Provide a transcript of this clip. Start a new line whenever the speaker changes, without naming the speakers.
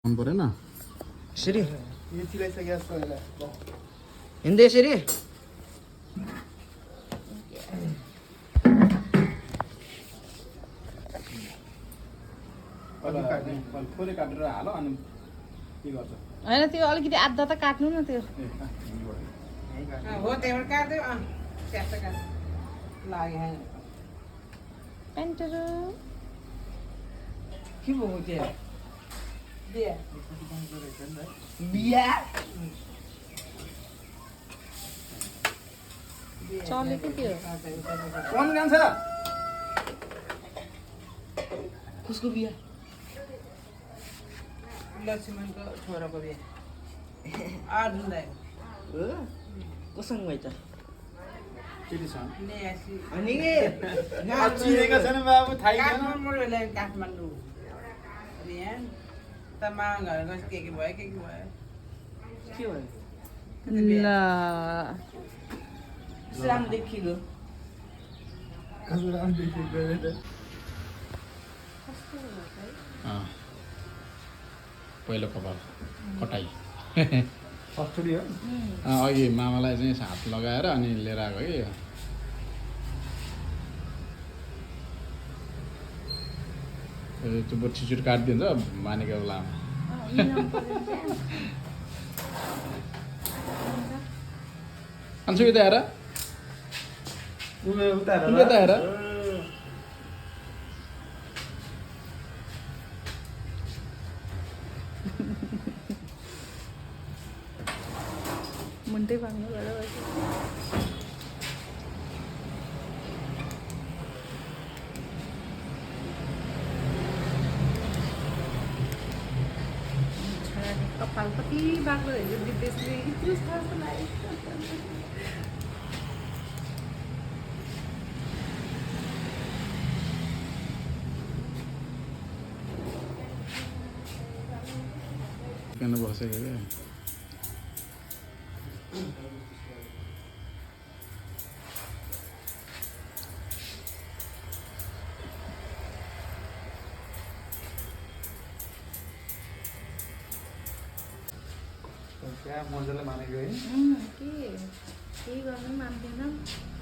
मन परेन
यसरी
यो चिलाइसक्यो जस्तो होला
हिँड्दै यसरी
थोरै काटेर हाल अनि के गर्छ
होइन त्यो अलिकति आधा त काट्नु न त्यो
हो त्यहाँबाट काट्दै ट्याक्क काट लाग्यो
पेन्टरु
के भयो त्यहाँ बिहा
बिहा
चलेको त्यो
कौन जान्छ
कसको बिहा
लक्ष्मणको छोराको बिहा अर्जुन दाइ
हो कोसँग भइ त
केटीसँग
ल्यासी
अनि
चिनेको छैन बाबु थाहै छैन
काठमाडौँ ल्यायो काठमाडौँ यहाँ त मामा घर गएपछि के भयो के भयो
के भयो
ल
साम देखिलो
कस्तो राम्रो देखिएको रे त
पहिलो कपाल कटाइ
कस्तुरी हो
अघि मामालाई चाहिँ हात लगाएर अनि लिएर आएको कि त्यो छिचुट काटिदिन्छ मानेको लामा अन्सु यता हेर
उता
यता हेर
मुन्टै पार्नु गएर कपाल कति बाक्लो हेर्यो विदेशले यत्रो साह्रो लाग्यो
किन बसेको क्या
क्या मजाले मानेको है
के गर्नु पनि मान्दैन